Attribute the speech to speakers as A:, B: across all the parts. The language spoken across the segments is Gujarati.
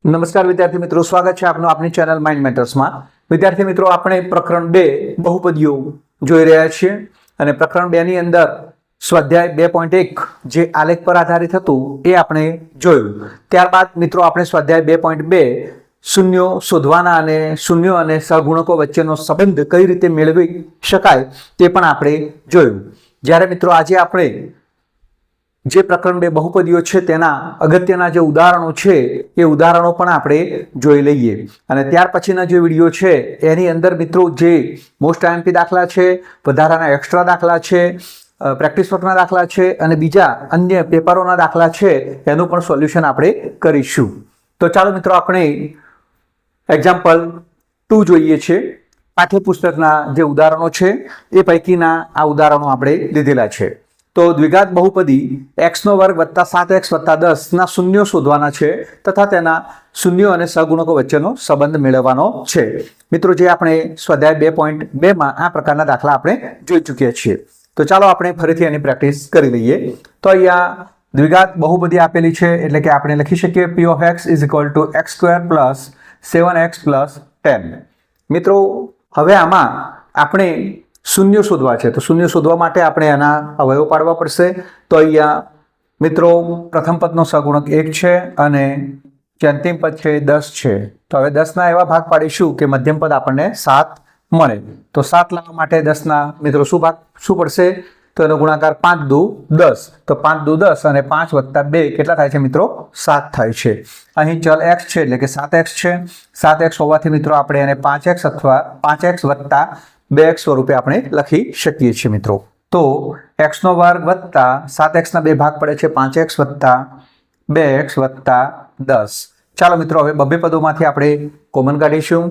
A: નમસ્કાર વિદ્યાર્થી મિત્રો, સ્વાગત છે આપનું આપણી ચેનલ માઇન્ડ મેટર્સમાં। વિદ્યાર્થી મિત્રો, આપણે પ્રકરણ 2 બહુપદીઓ જોઈ રહ્યા છીએ અને પ્રકરણ 2 ની અંદર સ્વાધ્યાય 2.1 જે આલેખ પર આધારિત હતું એ આપણે જોયું। ત્યારબાદ મિત્રો આપણે સ્વાધ્યાય 2.2 શૂન્યો શોધવાના અને શૂન્યો અને સહગુણકો વચ્ચેનો સંબંધ કઈ રીતે મેળવી શકાય તે પણ આપણે જોયું। જ્યારે મિત્રો આજે આપણે જે પ્રકરણ 2 બહુપદીઓ છે તેના અગત્યના જે ઉદાહરણો છે એ ઉદાહરણો પણ આપણે જોઈ લઈએ અને ત્યાર પછીના જે વિડીયો છે એની અંદર મિત્રો જે મોસ્ટ આઈએમપી દાખલા છે, વધારાના એક્સ્ટ્રા દાખલા છે, પ્રેક્ટિસ વર્કના દાખલા છે અને બીજા અન્ય પેપરોના દાખલા છે એનું પણ સોલ્યુશન આપણે કરીશું। તો ચાલો મિત્રો આપણે એક્ઝામ્પલ 2 જોઈએ છે। પાઠ્યપુસ્તકના જે ઉદાહરણો છે એ પૈકીના આ ઉદાહરણો આપણે લીધેલા છે। તો દ્વિઘાત બહુપદી x² + 7x + 10 ના શૂન્યો શોધવાના છે તથા તેના શૂન્યો અને સહગુણકો વચ્ચેનો સંબંધ મેળવવાનો છે। મિત્રો જે આપણે સ્વાધ્યાય 2.2 માં આ પ્રકારના દાખલા આપણે જોઈ ચૂક્યા છીએ। તો ચાલો આપણે ફરીથી એની પ્રેક્ટિસ કરી લઈએ। તો અહીંયા દ્વિઘાત બહુપદી આપેલી છે એટલે કે આપણે લખી શકીએ p of x = x² + 7x + 10। મિત્રો હવે આમાં આપણે શૂન્ય શોધવા છે તો શૂન્ય શોધવા માટે આપણે એના અવયવ પાડવા પડશે। તો અહીંયા મિત્રો પ્રથમ પદનો સહગુણક 1 છે અને જે અંતિમ પદ છે 10 છે। તો હવે 10 ના એવા ભાગ પાડીશું કે મધ્યમ પદ આપણને 7 મળે। તો 7 લાવવા માટે 10 ના મિત્રો શું પડશે? તો એનો ગુણાકાર 5 દુ 10। તો 5 દુ 10 અને 5 + 2 કેટલા થાય છે મિત્રો? 7 થાય છે। અહીં ચલ x છે એટલે કે 7x છે। 7x હોવાથી મિત્રો આપણે એને 5x અથવા 5x + 2x સ્વરૂપે આપણે લખી શકીએ છીએ મિત્રો। તો x² + 7x ના બે ભાગ પડે છે 5x + 2x + 10। ચાલો મિત્રો હવે બબ્બે પદોમાંથી આપણે કોમન કાઢીશું।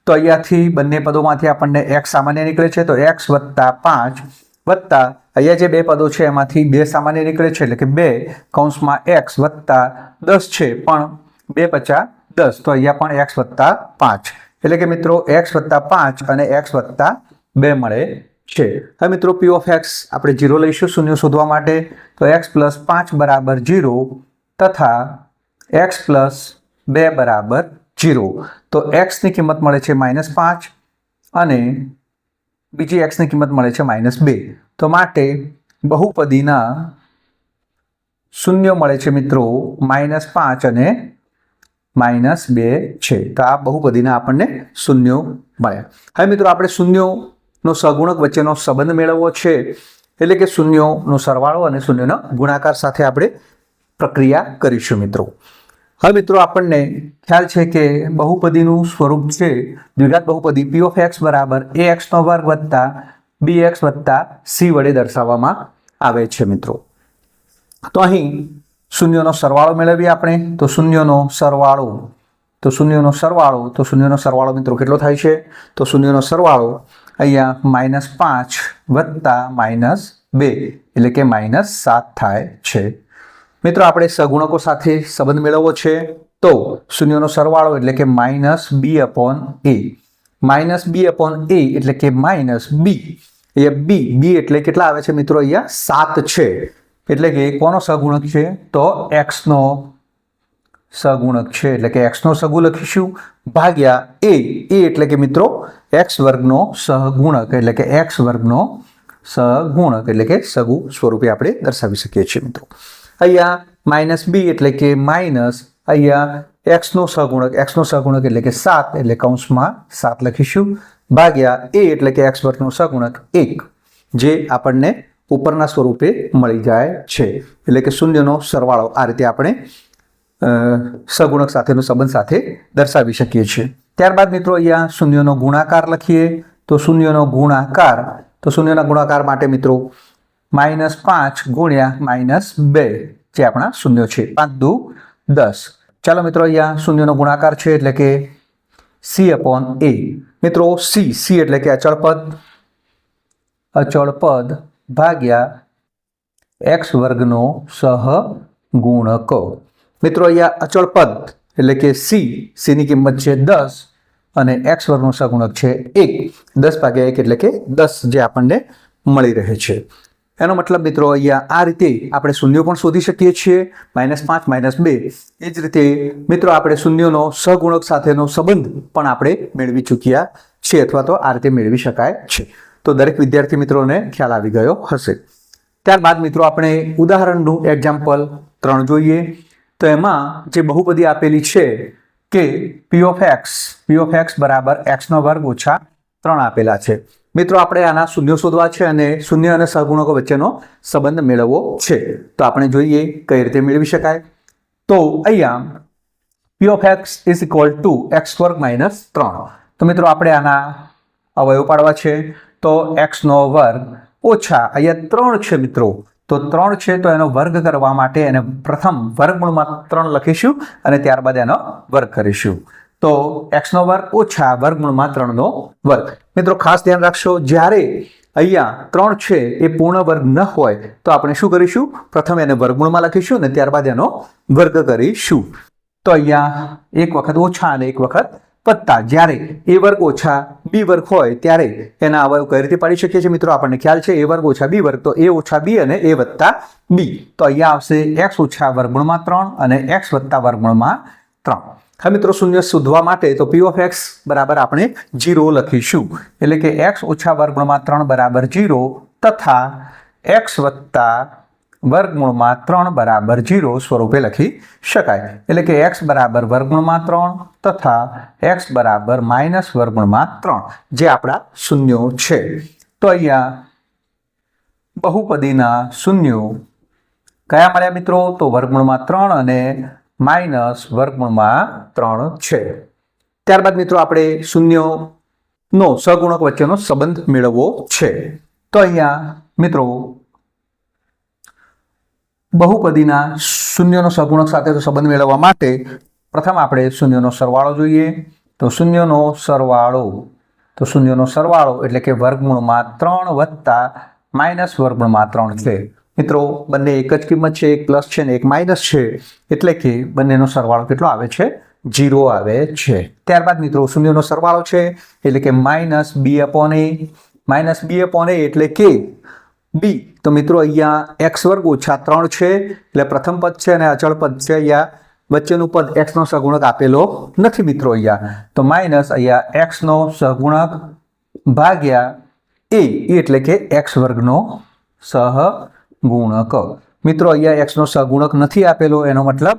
A: તો અહીંયાથી બંને પદોમાંથી આપણને x સામાન્ય નીકળે છે તો x + 5 વત્તા અહીંયા જે બે પદો છે એમાંથી 2 સામાન્ય નીકળે છે એટલે કે 2 કૌંસમાં x + 10 છે પણ 2 × 5 = 10 તો અહીંયા પણ x + 5 એટલે કે મિત્રો x + 5 અને x + 2 મળે છે। હવે મિત્રો p of x આપણે 0 લઈશું શૂન્ય શોધવા માટે। તો x + 5 = 0 તથા x + 2 = 0। તો x ની કિંમત મળે છે -5 અને બીજી x ની કિંમત મળે છે -2। તો માટે બહુપદીના શૂન્ય મળે છે મિત્રો -5 અને -2 છે। તો આ બહુપદીના આપણને શૂન્યો મળ્યા। હવે મિત્રો આપણે શૂન્યોનો સહગુણક વચ્ચેનો સંબંધ મેળવવો છે એટલે કે શૂન્યોનો સરવાળો અને શૂન્યનો ગુણાકાર સાથે આપણે પ્રક્રિયા કરીશું મિત્રો। હવે મિત્રો આપણને ખ્યાલ છે કે બહુપદીનું સ્વરૂપ છે દ્વિઘાત બહુપદી p of x = ax² + bx + c વડે દર્શાવવામાં આવે છે મિત્રો। તો અહીં શૂન્યનો સરવાળો મેળવીએ આપણે। તો શૂન્યનો સરવાળો મિત્રો કેટલો થાય છે? તો શૂન્યનો સરવાળો અહીંયા -5 વત્તા -2 એટલે કે -7 થાય છે। મિત્રો આપણે સહગુણકો સાથે સંબંધ મેળવવો છે તો શૂન્યનો સરવાળો એટલે કે -b/a એટલે કે -b અહીંયા b એટલે કેટલા આવે છે મિત્રો? અહીંયા 7 છે એટલે કે કોનો સહગુણક છે? તો x નો સહગુણક છે એટલે કે x નો સહગુ લખીશું ભાગ્યા a એટલે કે મિત્રો x² નો સહગુણક એટલે કે સહગુ સ્વરૂપે આપણે દર્શાવી શકીએ છીએ મિત્રો। અહીંયા -b એટલે કે અહીંયા x નો સહગુણક એટલે કે 7 એટલે કૌંસમાં 7 લખીશું ભાગ્યા a એટલે કે x² નો સહગુણક 1 જે આપણને ઉપરના સ્વરૂપે મળી જાય છે। એટલે કે શૂન્યનો સરવાળો આ રીતે આપણે સહગુણક સાથેનો સંબંધ સાથે દર્શાવી શકીએ છીએ। ત્યારબાદ મિત્રો અહીંયા શૂન્યનો ગુણાકાર લખીએ। તો શૂન્યના ગુણાકાર માટે મિત્રો -5 × -2 જે આપણા શૂન્યો છે 5 દુ 10। ચાલો મિત્રો અહીંયા શૂન્યનો ગુણાકાર છે એટલે કે c/a મિત્રો c એટલે કે અચળ પદ ભાગ્યા x² નો સહગુણક। મિત્રો અહીંયા અચળ પદ એટલે કે c ની કિંમત છે 10 અને x² નો સહગુણક છે 1। 10 / 1 એટલે કે 10 જે આપણને મળી રહે છે। એનો મતલબ મિત્રો અહીંયા આ રીતે આપણે શૂન્યો પણ શોધી શકીએ છીએ, -5 -2. એ જ રીતે મિત્રો આપણે શૂન્યોનો સહગુણક સાથેનો સંબંધ પણ આપણે મેળવી ચૂક્યા છીએ, અથવા તો આ રીતે મેળવી શકાય છે. તો દરેક વિદ્યાર્થી મિત્રોને ખ્યાલ આવી ગયો હશે. ત્યારબાદ મિત્રો આપણે ઉદાહરણનું એક્ઝામ્પલ 3 જોઈએ. તો એમાં જે બહુપદી આપેલી છે કે p of x બરાબર x² ઓછા 3 આપેલા છે. મિત્રો આપણે આના શૂન્યો શોધવા છે અને શૂન્ય અને સહગુણકો વચ્ચેનો સંબંધ મેળવવો છે. તો આપણે જોઈએ કઈ રીતે મેળવી શકાય. તો અહીંયા p of x is equal to x² - 3. તો મિત્રો આપણે આના અવયવ પાડવા છે. તો x² ઓછા અહીંયા 3 છે મિત્રો, તો 3 છે તો એનો વર્ગ કરવા માટે એને પ્રથમ વર્ગમૂળમાં 3 લખીશું અને ત્યારબાદ એનો વર્ગ કરીશું. તો x² ઓછા વર્ગમૂળમાં 3નો વર્ગ. મિત્રો ખાસ ધ્યાન રાખશો, જ્યારે અહીંયા 3 છે એ પૂર્ણ વર્ગ ન હોય તો આપણે શું કરીશું, પ્રથમ એને વર્ગમૂળમાં લખીશું અને ત્યારબાદ એનો વર્ગ કરીશું. તો અહીંયા એક વખત ઓછા અને એક વખત વત્તા. જ્યારે a વર્ગ ઓછા b વર્ગ હોય ત્યારે એના અવયવ કઈ રીતે પાડી શકીએ છીએ મિત્રો, આપણને ખ્યાલ છે a વર્ગ ઓછા b વર્ગ, તો a ઓછા b અને a વત્તા b. તો અહીંયા આવશે x ઓછા વર્ગમૂળમાં 3 અને x વત્તા વર્ગમૂળમાં 3. હવે મિત્રો શૂન્ય શોધવા માટે તો p of x બરાબર આપણે 0 લખીશું, એટલે કે x ઓછા વર્ગમૂળમાં 3 બરાબર 0 તથા x વત્તા વર્ગમૂળમાં 3 બરાબર 0 સ્વરૂપે લખી શકાય. એટલે કે x બરાબર વર્ગમૂળમાં 3 તથા x બરાબર માઇનસ વર્ગમૂળમાં 3 જે આપણા શૂન્યો છે. તો અહીંયા બહુપદીના શૂન્યો કયા મળ્યા મિત્રો, તો વર્ગમૂળમાં 3 અને માઇનસ વર્ગમૂળમાં 3 છે. ત્યારબાદ મિત્રો આપણે શૂન્યોનો સહગુણક વચ્ચેનો સંબંધ મેળવવો છે. તો અહીંયા મિત્રો બહુપદીના શૂન્યનો સહગુણક સાથેનો સંબંધ મેળવવા માટે પ્રથમ આપણે શૂન્યનો સરવાળો જોઈએ. તો શૂન્યનો સરવાળો એટલે કે વર્ગમૂળમાં 3 વત્તા માઇનસ વર્ગમૂળમાં 3 છે. મિત્રો બંને એક જ કિંમત છે, એક પ્લસ છે ને એક માઇનસ છે, એટલે કે બંનેનો સરવાળો કેટલો આવે છે, 0 આવે છે. ત્યારબાદ મિત્રો શૂન્યનો સરવાળો છે એટલે કે -b/a એટલે કે b. તો મિત્રો અહીંયા x² ઓછા 3 છે એટલે પ્રથમ પદ છે અને અચળ પદ છે. અહીંયા વચ્ચેનું પદ x નો સહગુણક આપેલો નથી મિત્રો અહીંયા, તો માઇનસ અહીંયા x નો સહગુણક ભાગ્યા a એટલે કે x² નો સહગુણક. મિત્રો અહીંયા x નો સહગુણક નથી આપેલો, એનો મતલબ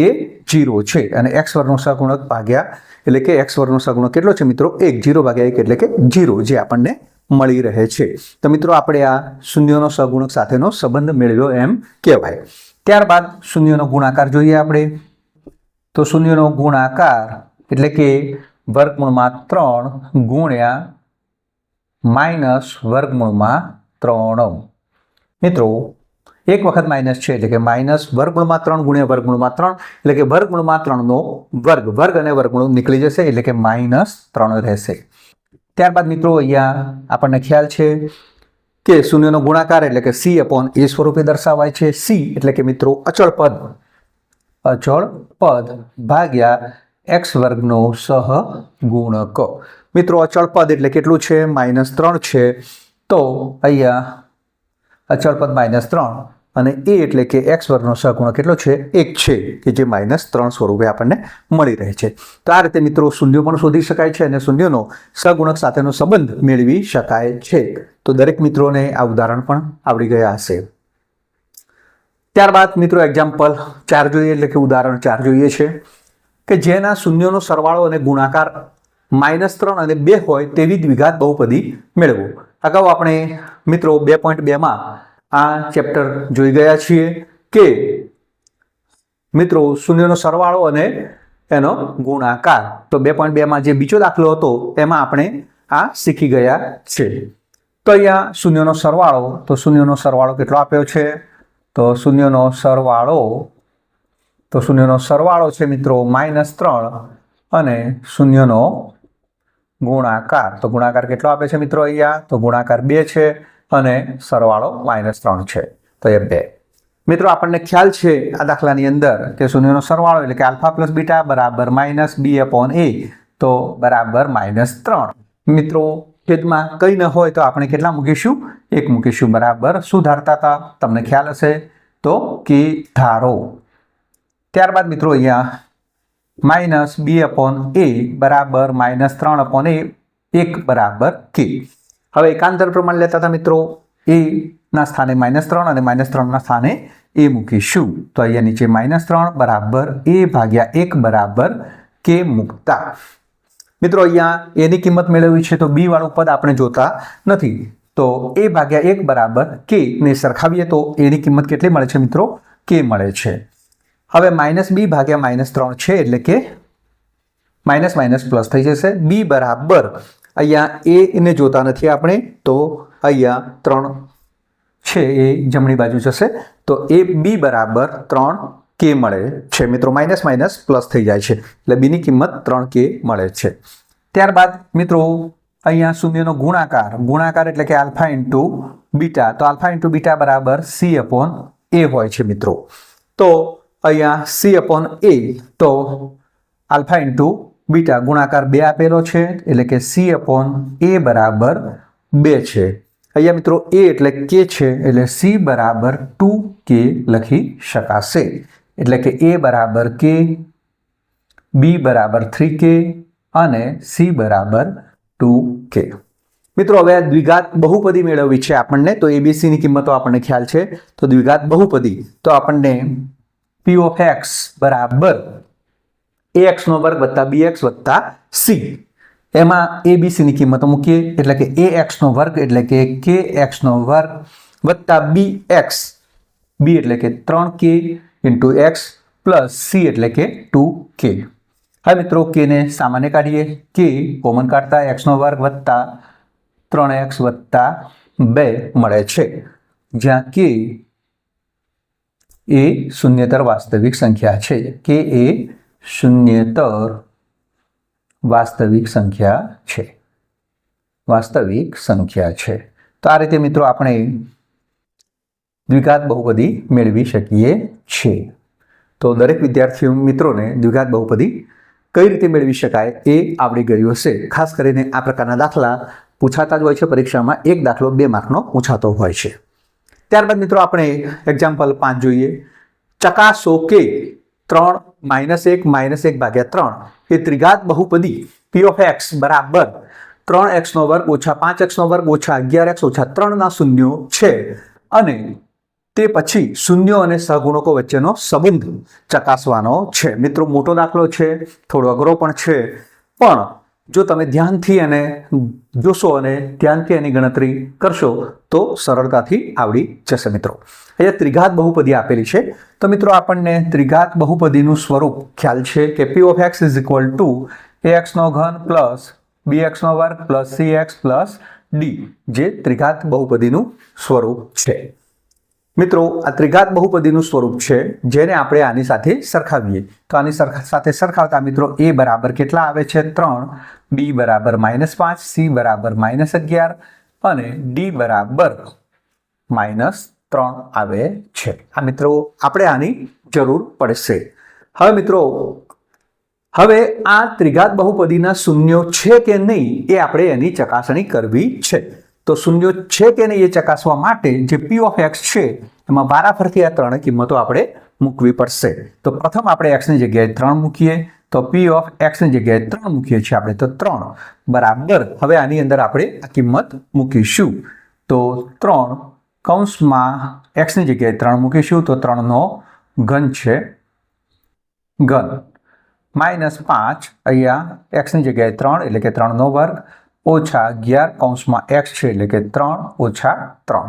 A: એ 0 છે અને x² નો સહગુણક ભાગ્યા એટલે કે x² નો સહગુણક કેટલો છે મિત્રો, 1. 0 ભાગ્યા 1 એટલે કે 0 જે આપણને મળી રહે છે. તો મિત્રો આપણે આ શૂન્યનો સહગુણક સાથેનો સંબંધ મેળવ્યો એમ કહેવાય. ત્યારબાદ શૂન્યનો ગુણાકાર જોઈએ આપણે. તો શૂન્યનો ગુણાકાર એટલે કે વર્ગમૂળમાં 3 ગુણ્યા માઇનસ વર્ગમૂળમાં 3. મિત્રો એક વખત માઇનસ છે એટલે કે માઇનસ વર્ગમૂળમાં 3 ગુણ્યા વર્ગમૂળમાં 3 એટલે કે વર્ગમૂળમાં 3નો વર્ગ અને વર્ગમૂળ નીકળી જશે એટલે કે -3 રહેશે. ત્યારબાદ મિત્રો અહીંયા આપણને ખ્યાલ છે કે શૂન્યનો ગુણાકાર એટલે કે c/a સ્વરૂપે દર્શાવાય છે. c એટલે કે મિત્રો અચળ પદ ભાગ્યા x² નો સહગુણક. મિત્રો અચળ પદ એટલે કેટલું છે, -3 છે. તો અહીંયા અચળ પદ -3 અને a એટલે કે x² નો સહગુણક કેટલો છે, 1 છે, કે જે -3 સ્વરૂપે આપણને મળી રહે છે. તો આ રીતે મિત્રો શૂન્યો પણ શોધી શકાય છે અને શૂન્યનો સહગુણક સાથેનો સંબંધ મેળવી શકાય છે. તો દરેક મિત્રોને આ ઉદાહરણ પણ આવડી ગયા હશે. ત્યારબાદ મિત્રો એક્ઝામ્પલ 4 જોઈએ એટલે કે ઉદાહરણ 4 જોઈએ છે કે જેના શૂન્યોનો સરવાળો અને ગુણાકાર -3 અને 2 હોય તેવી દ્વિઘાત બહુપદી મેળવો. અગાઉ આપણે મિત્રો 2.2માં આ ચેપ્ટર જોઈ ગયા છીએ કે મિત્રો શૂન્યનો સરવાળો અને એનો ગુણાકાર. તો 2.2માં જે બીજો દાખલો હતો એમાં આપણે આ શીખી ગયા છે. તો અહીંયા શૂન્યનો સરવાળો કેટલો આપ્યો છે, તો શૂન્યનો સરવાળો છે મિત્રો -3 અને શૂન્યનો ગુણાકાર. તો ગુણાકાર કેટલો આપે છે મિત્રો અહીંયા, તો ગુણાકાર 2 છે અને સરવાળો -3 છે, તો એ 2. મિત્રો આપણને ખ્યાલ છે આ દાખલાની અંદર કે શૂન્યનો સરવાળો એટલે કે α + β બરાબર -b/a તો બરાબર -3. મિત્રો છેદમાં કંઈ ન હોય તો આપણે કેટલા મૂકીશું? 1 મૂકીશું. બરાબર. શું ધારતા હતા? તમને ખ્યાલ હશે તો કે ધારો. ત્યારબાદ મિત્રો અહીંયા -b/a બરાબર -3/a 1 બરાબર k. હવે એકાંતર પ્રમાણ લેતા હતા મિત્રો, a ના સ્થાને -3 અને -3 ના સ્થાને a મૂકીશું. તો અહીંયા નીચે -3 બરાબર a ભાગ્યા 1 બરાબર k મૂકતા મિત્રો અહીંયા a ની કિંમત મેળવવી છે તો b વાળું પદ આપણે જોતા નથી. તો a ભાગ્યા 1 બરાબર k ને સરખાવીએ તો a ની કિંમત કેટલી મળે છે મિત્રો? k મળે છે. હવે -b ભાગ્યા -3 છે એટલે કે માઇનસ માઇનસ પ્લસ થઈ જશે. b બરાબર અહીંયા a ને જોતા નથી આપણે, તો અહીંયા 3 છે એ જમણી બાજુ જશે, તો b બરાબર 3k મળે છે મિત્રો. માઇનસ માઇનસ પ્લસ થઈ જાય છે એટલે b ની કિંમત 3k મળે છે. ત્યારબાદ મિત્રો અહીંયા શૂન્યનો ગુણાકાર એટલે કે આલ્ફા ઇન્ટુ બીટા, તો આલ્ફા ઇન્ટુ બીટા બરાબર c/a હોય છે મિત્રો. તો અહીંયા c/a, તો આલ્ફા ઇન્ટુ બીટા ગુણાકાર 2 આપેલો છે એટલે કે c/a બરાબર 2 છે. અહીંયા મિત્રો a એટલે k છે એટલે c બરાબર 2k લખી શકાશે. એટલે કે a બરાબર k, b બરાબર 3k અને c બરાબર 2k. મિત્રો હવે દ્વિઘાત બહુપદી મેળવવી છે આપણને, તો abc ની કિંમતો આપણને ખ્યાલ છે. તો દ્વિઘાત બહુપદી તો આપણને p of x બરાબર ax² + bx + c, એમાં abc ની કિંમતો મૂકીએ એટલે કે ax² એટલે કે kx² + bx, b એટલે કે 3k × x + c એટલે કે 2k. હવે મિત્રો k ને સામાન્ય કાઢીએ, k કોમન કાઢતા x² + 3x + 2 મળે છે, જ્યાં k એ શૂન્યેતર વાસ્તવિક સંખ્યા છે. k એ શૂન્યેતર વાસ્તવિક સંખ્યા છે. તો આ રીતે મિત્રો આપણે દ્વિઘાત બહુપદી મેળવી શકીએ છીએ. તો દરેક વિદ્યાર્થીઓ મિત્રોને દ્વિઘાત બહુપદી કઈ રીતે મેળવી શકાય એ આવડી ગયું હશે. ખાસ કરીને આ પ્રકારના દાખલા પૂછાતા જ હોય છે પરીક્ષામાં. એક દાખલો 2 માર્કનો પૂછાતો હોય છે. ત્યારબાદ મિત્રો આપણે એક્ઝામ્પલ 5 જોઈએ. ચકાસો કે 3 - 1 - 1/3 એ ત્રિઘાત બહુપદી p of x બરાબર 3x² - 5x² - 11x - 3 ના શૂન્યો છે, અને તે પછી શૂન્યો અને સહગુણકો વચ્ચેનો સંબંધ ચકાસવાનો છે. મિત્રો મોટો દાખલો છે, થોડો અઘરો પણ છે, પણ જો તમે ધ્યાનથી અને જોશો અને ધ્યાનથી એની ગણતરી કરશો તો સરળતાથી આવડી જશે. મિત્રો અહીંયા ત્રિઘાત બહુપદી આપેલી છે, તો મિત્રો આપણને ત્રિઘાત બહુપદીનું સ્વરૂપ ખ્યાલ છે કે p of x = ax³ + bx² + cx + d, જે ત્રિઘાત બહુપદીનું સ્વરૂપ છે. મિત્રો આ ત્રિઘાત બહુપદીનું સ્વરૂપ છે, જેને આપણે આની સાથે સરખાવીએ તો આની સાથે સરખાવતા મિત્રો a બરાબર કેટલા આવે છે? 3, b બરાબર -5, c બરાબર -11 અને d બરાબર -3 આવે છે. આ મિત્રો આપણે આની જરૂર પડશે. હવે મિત્રો હવે આ ત્રિઘાત બહુપદીના શૂન્યો છે કે નહીં એ આપણે એની ચકાસણી કરવી છે. તો શૂન્યો છે કે નહીં એ ચકાસવા માટે જે p of x છે એમાં વારાફરતી આ 3 કિંમતો આપણે મૂકવી પડશે. તો પ્રથમ આપણે x ની જગ્યાએ 3 મૂકીએ, તો p of x ની જગ્યાએ 3 મૂકીએ છીએ આપણે, તો 3 બરાબર હવે આની અંદર આપણે આ કિંમત મૂકીશું. તો 3 કૌંસમાં x ની જગ્યાએ 3 મૂકીશું, તો 3 નો ઘન છે, ઘન -5 અહીંયા x ની જગ્યાએ 3 એટલે કે 3 નો વર્ગ -11 કૌંસમાં x છે એટલે કે 3 - 3,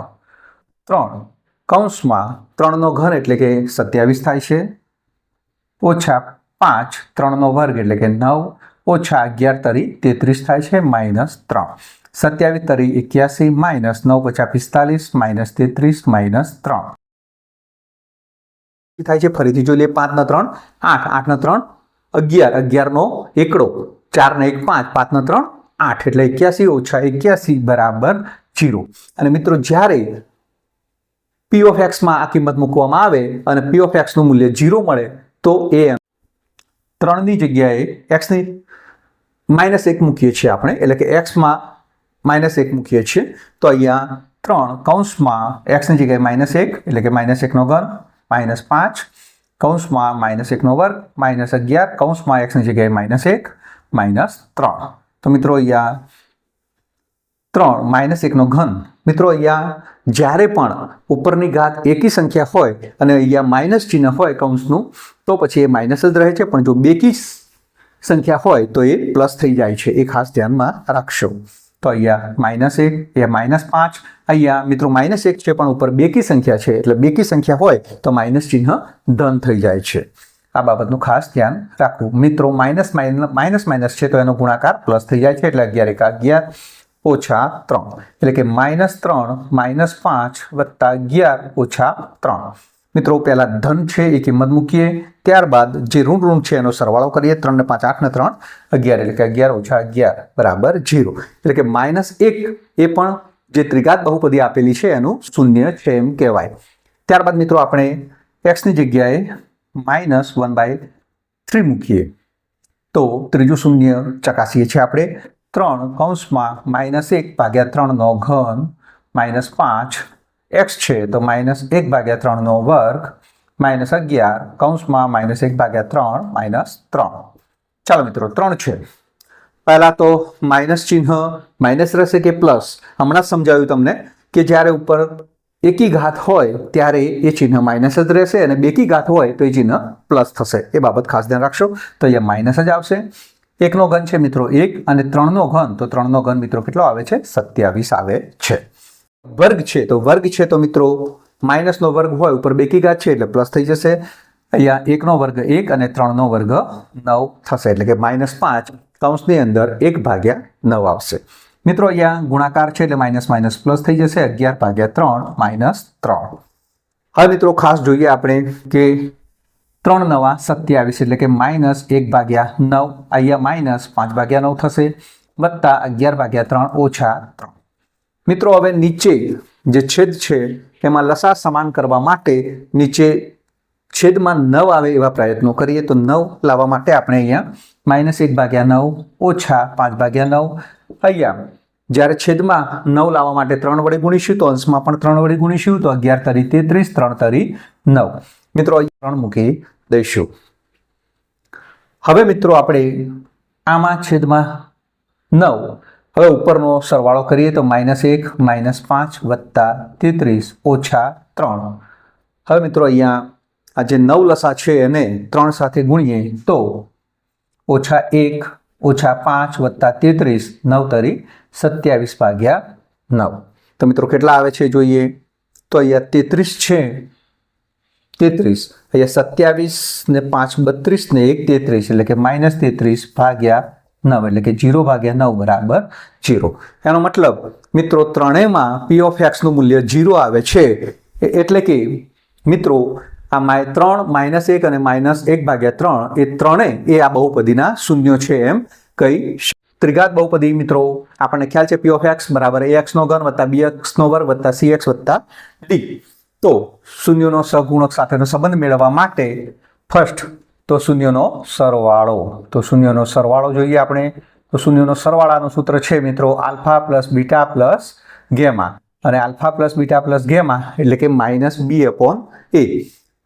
A: 3 કૌંસમાં 3 નો ઘન એટલે કે 27 થાય છે, -5 3 નો વર્ગ એટલે કે 9 -11 તરી 33 થાય છે, -3 27 તરી 81 -9 × 45 -33 -3 થાય છે. ફરીથી જોઈ લઈએ. 5 ના 3 8, 8 ના 3 11, 11 નો એકડો, 4 ને 1 5, 5 ના 3 8 એટલે 81 - 81 બરાબર 0. અને મિત્રો જ્યારે p of x માં આ કિંમત મૂકવામાં આવે અને p of x નું મૂલ્ય 0 મળે તો એ 3 ની જગ્યાએ x ની -1 મૂકીએ છીએ આપણે, એટલે કે x માં -1 મૂકીએ છીએ તો અહીંયા 3 કૌંસમાં એક્સની જગ્યાએ -1 એટલે કે -1નો ઘન -5 કૌંસમાં -1નો વર્ગ -11 કૌંસમાં એક્સની જગ્યાએ -1 -3. તો મિત્રો અહીંયા 3 -1નો ઘન. મિત્રો અહીંયા જ્યારે પણ ઉપરની ઘાત એકી સંખ્યા હોય અને અહીંયા માઇનસ ચિહ્ન હોય કૌંસનું તો પછી એ માઇનસ જ રહે છે, પણ જો બેકી સંખ્યા હોય તો એ પ્લસ થઈ જાય છે. એ ખાસ ધ્યાનમાં રાખશો. તો અહીંયા -1 એ -5 અહીંયા મિત્રો -1 છે પણ ઉપર બેકી સંખ્યા છે એટલે બેકી સંખ્યા હોય તો માઇનસ ચિહ્ન ધન થઈ જાય છે. આ બાબતનું ખાસ ધ્યાન રાખવું. મિત્રો માઇનસ છે તો એનો ગુણાકાર પ્લસ થઈ જાય છે એટલે 11 × 11 -3 એટલે કે -3 -5 વત્તા 11 -3. મિત્રો પહેલા ધન છે એ કિંમત મૂકીએ, ત્યારબાદ જે ઋણ છે એનો સરવાળો કરીએ. 3 ને 5 8 ને 3 11 એટલે કે 11 - 11 બરાબર 0. એટલે કે -1 એ પણ જે ત્રિઘાત બહુપદી આપેલી છે એનું શૂન્ય છે એમ કહેવાય. ત્યારબાદ મિત્રો આપણે x ની જગ્યાએ -1/3 મૂકીએ તો ત્રીજું શૂન્ય ચકાસીએ છીએ આપણે. 3 કૌંસમાં -1/3 નો ઘન -5 x છે તો -1/3 નો વર્ગ -11 કૌંસમાં -1/3 -3. ચાલો મિત્રો 3 છે. પહેલા તો માઇનસ ચિહ્ન માઇનસ રહેશે કે પ્લસ? હમણાં સમજાવ્યું તમને કે જ્યારે ઉપર એકી ઘાત હોય ત્યારે એ ચિહ્ન માઇનસ જ રહેશે અને બેકી ઘાત હોય તો એ ચિહ્ન પ્લસ થશે. એ બાબત ખાસ ધ્યાન રાખશો. તો અહીંયા માઇનસ જ આવશે. 1નો ઘન છે મિત્રો 1 અને 3નો ઘન, તો 3નો ઘન મિત્રો કેટલો આવે છે? 27 આવે છે. વર્ગ છે તો મિત્રો માઇનસનો વર્ગ હોય ઉપર બેકી ઘાત છે એટલે પ્લસ થઈ જશે. અહીંયા 1નો વર્ગ 1 અને 3નો વર્ગ 9 થશે એટલે કે -5 કૌંસની અંદર 1/9 આવશે. મિત્રો અહીંયા ગુણાકાર છે એટલે માઇનસ પ્લસ થઈ જશે. 11/3 -3. હવે મિત્રો ખાસ જોઈએ આપણે કે 3 નવા 27 એટલે કે -1/9 અહીંયા -5/9 થશે વત્તા 11/3 -3. મિત્રો હવે નીચે જે છેદ છે એમાં લસા સમાન કરવા માટે નીચે છેદમાં 9 આવે એવા પ્રયત્નો કરીએ. તો 9 લાવવા માટે આપણે અહીંયા -1/9 -5/9 અહીંયા જ્યારે છેદમાં 9 લાવવા માટે 3 વડે ગુણીશું તો અંશમાં પણ 3 વડે ગુણીશું તો 11 તરી 33 3 તરી 9. મિત્રો અહીંયા 3 મૂકી દઈશું. હવે મિત્રો આપણે આમાં છેદમાં 9 હવે ઉપરનો સરવાળો કરીએ તો -1 -5 વત્તા 33 -3. હવે મિત્રો અહીંયા આ જે 9 લસા છે એને 3 સાથે ગુણીએ તો -1 -5 વત્તા 33 9 તરી 27/9. તો મિત્રો કેટલા આવે છે જોઈએ તો અહીંયા 33 છે 33 અહીંયા 27 ને 5 32 ને 1 33 એટલે કે -33/9 એટલે કે 0/9 બરાબર 0. એનો મતલબ મિત્રો ત્રણેયમાં p of x નું મૂલ્ય 0 આવે છે. એટલે કે મિત્રો આ -3 -1 અને -1/3 એ ત્રણેય એ આ બહુપદીના શૂન્યો છે એમ કહી. ત્રિઘાત બહુપદી મિત્રો આપણને ખ્યાલ છે p of x બરાબર ax નો ઘન વત્તા bx નો વર્ગ વત્તા cx વત્તા d. તો શૂન્યનો સહગુણક સાથેનો સંબંધ મેળવવા માટે ફર્સ્ટ તો શૂન્યનો સરવાળો જોઈએ આપણે. તો શૂન્યનો સરવાળાનું સૂત્ર છે મિત્રો alpha plus beta plus gamma, અને alpha plus beta plus gamma એટલે કે -b/a.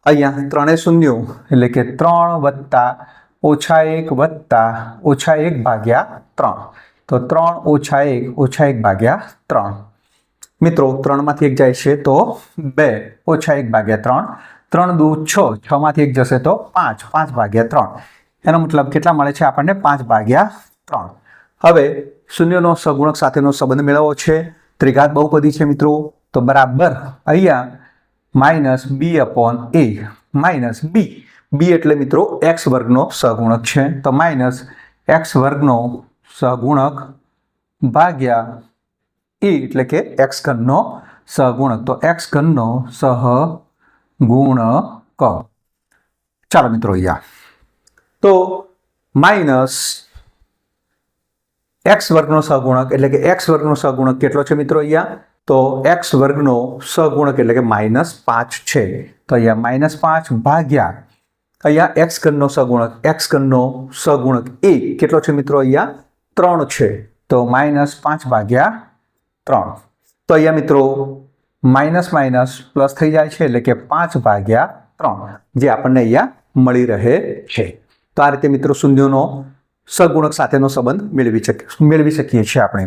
A: અહીંયા ત્રણેય શૂન્યો એટલે કે 3 વત્તા -1 વત્તા -1/3. તો 3 -1 -1/3. મિત્રો 3 માંથી 1 જાય છે તો 2 -1/3. 3 દુ 6 6 માંથી 1 જશે તો 5 5/3. એનો મતલબ કેટલા મળે છે આપણને? 5/3. હવે શૂન્યનો સહગુણક સાથેનો સંબંધ મેળવવો છે. ત્રિઘાત બહુપદી છે મિત્રો તો બરાબર અહીંયા -b/a b એટલે મિત્રો x વર્ગનો સહગુણક છે. તો -x વર્ગનો સહગુણક ભાગ્યા a એટલે કે x ઘનનો સહગુણક. તો x ઘનનો સહગુણક. ચાલો મિત્રો અહીંયા તો x વર્ગનો સહગુણક એટલે કે x વર્ગનો સહગુણક કેટલો છે મિત્રો અહીંયા? તો x વર્ગનો સહગુણક એટલે કે -5 છે. તો અહીંયા -5 ભાગ્યા અહીંયા x ઘનનો સહગુણક a કેટલો છે મિત્રો? અહીંયા 3 છે. તો -5/3 3. તો અહીંયા મિત્રો માઇનસ માઇનસ પ્લસ થઈ જાય છે એટલે કે 5/3 જે આપણને અહીંયા મળી રહે છે. તો આ રીતે મિત્રો શૂન્યોનો સહગુણક સાથેનો સંબંધ મેળવી શકીએ છીએ આપણે.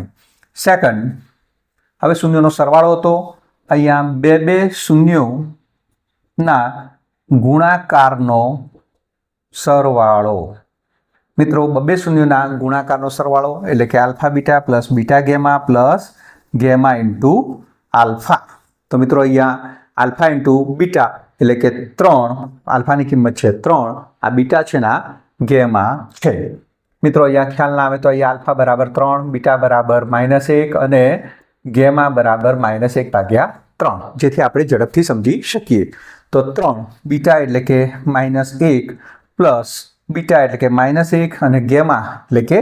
A: સેકન્ડ, હવે શૂન્યોનો સરવાળો હતો. અહીંયા બે શૂન્યોના ગુણાકારનો સરવાળો. મિત્રો બે શૂન્યોના ગુણાકારનો સરવાળો એટલે કે alpha beta plus beta gamma plus gamma into alpha. તો મિત્રો અહીંયા આલ્ફા ઇન્ટુ બીટા એટલે કે 3, આલ્ફાની કિંમત છે 3, આ બીટા છે ના ગેમા છે. મિત્રો અહીંયા ખ્યાલ ના આવે તો અહીંયા આલ્ફા બરાબર 3, બીટા બરાબર -1 અને ગેમા બરાબર -1/3, જેથી આપણે ઝડપથી સમજી શકીએ. તો 3 બીટા એટલે કે -1 પ્લસ બીટા એટલે કે -1 અને ગેમા એટલે કે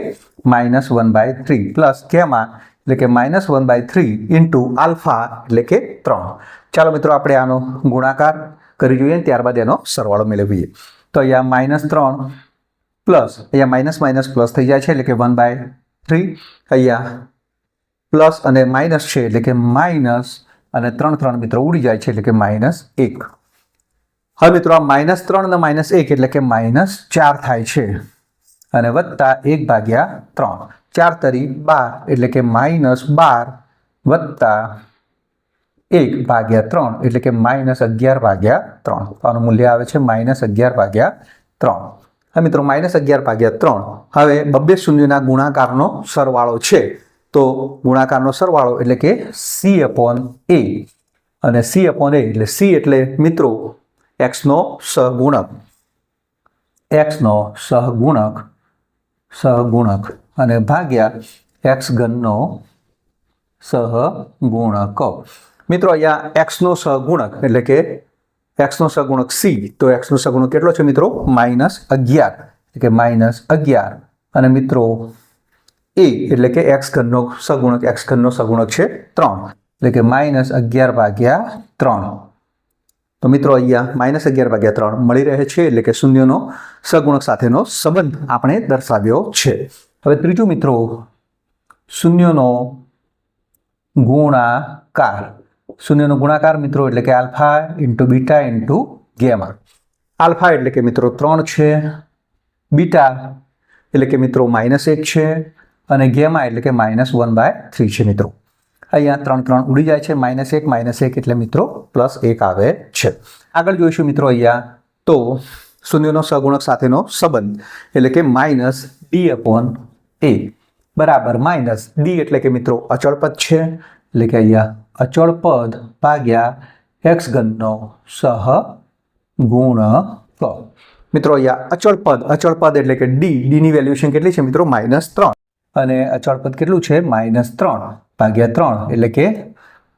A: -1/3 પ્લસ ગેમા એટલે કે -1/3 ઇન્ટુ આલ્ફા એટલે કે 3. ચાલો મિત્રો આપણે આનો ગુણાકાર કરી જોઈએ ત્યારબાદ એનો સરવાળો મેળવીએ. તો અહીંયા -3 પ્લસ અહીંયા માઇનસ પ્લસ થઈ જાય છે એટલે કે 1/3, અહીંયા પ્લસ અને માઇનસ છે એટલે કે માઇનસ અને 3 મિત્રો ઉડી જાય છે એટલે કે -1. હવે મિત્રો આ -3 અને -1 એટલે કે -4 થાય છે અને વત્તા 1/3, 4 તરી 12 એટલે કે -12 વત્તા 1/3 એટલે કે -11/3. આનું મૂલ્ય આવે છે -11/3. હવે મિત્રો -11/3 હવે બબ્બે શૂન્યના ગુણાકારનો સરવાળો છે. તો ગુણાકારનો સરવાળો એટલે કે C/A, અને C/A એટલે C એટલે મિત્રો x નો સહગુણક અને ભાગ્યા x ઘનનો સહગુણક. મિત્રો અહીંયા x નો સહગુણક એટલે કે x નો સહગુણક C, તો x નો સહગુણક કેટલો છે મિત્રો -11 એટલે કે -11 અને મિત્રો a એટલે કે x ઘનનો સહગુણક છે 3 એટલે કે -11/3. તો મિત્રો અહીંયા -11/3 મળી રહે છે એટલે કે શૂન્યનો સહગુણક સાથેનો સંબંધ આપણે દર્શાવ્યો છે. હવે ત્રીજું મિત્રો શૂન્યનો ગુણાકાર. શૂન્યનો ગુણાકાર મિત્રો એટલે કે alpha into beta into gamma. Alpha એટલે કે મિત્રો 3 છે, બીટા એટલે કે મિત્રો -1 છે અને ગેમા એટલે કે -1/3 છે મિત્રો. અહીંયા 3 ઉડી જાય છે, -1 એટલે મિત્રો +1 આવે છે. આગળ જોઈશું મિત્રો અહીંયા તો શૂન્યનો સહગુણક સાથેનો સંબંધ એટલે કે -D/A બરાબર -D એટલે કે મિત્રો અચળ પદ છે એટલે કે અહીંયા અચળ પદ ભાગ્યા x ઘનનો સહગુણક. મિત્રો અહીંયા અચળ પદ એટલે કે D ની વેલ્યુએશન કેટલી છે મિત્રો -3 અને અચળ પદ કેટલું છે -3/3 એટલે કે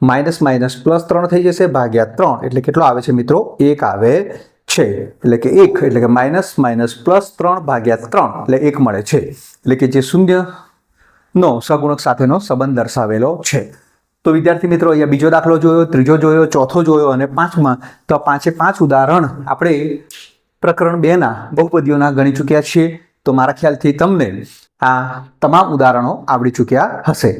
A: +3 થઈ જશે ભાગ્યા 3 એટલે કેટલો આવે છે મિત્રો 1 આવે છે. એટલે કે 1 એટલે કે -+3/3 એટલે 1 મળે છે. એટલે કે જે શૂન્યનો સહગુણક સાથેનો સંબંધ દર્શાવેલો છે. તો વિદ્યાર્થી મિત્રો અહીંયા બીજો દાખલો જોયો, ત્રીજો જોયો, ચોથો જોયો અને પાંચમા. તો 5 ઉદાહરણ આપણે પ્રકરણ 2ના બહુપદીઓના ગણી ચૂક્યા છીએ. તો મારા ખ્યાલથી તમને આ તમામ ઉદાહરણો આવડી ચૂક્યા હશે.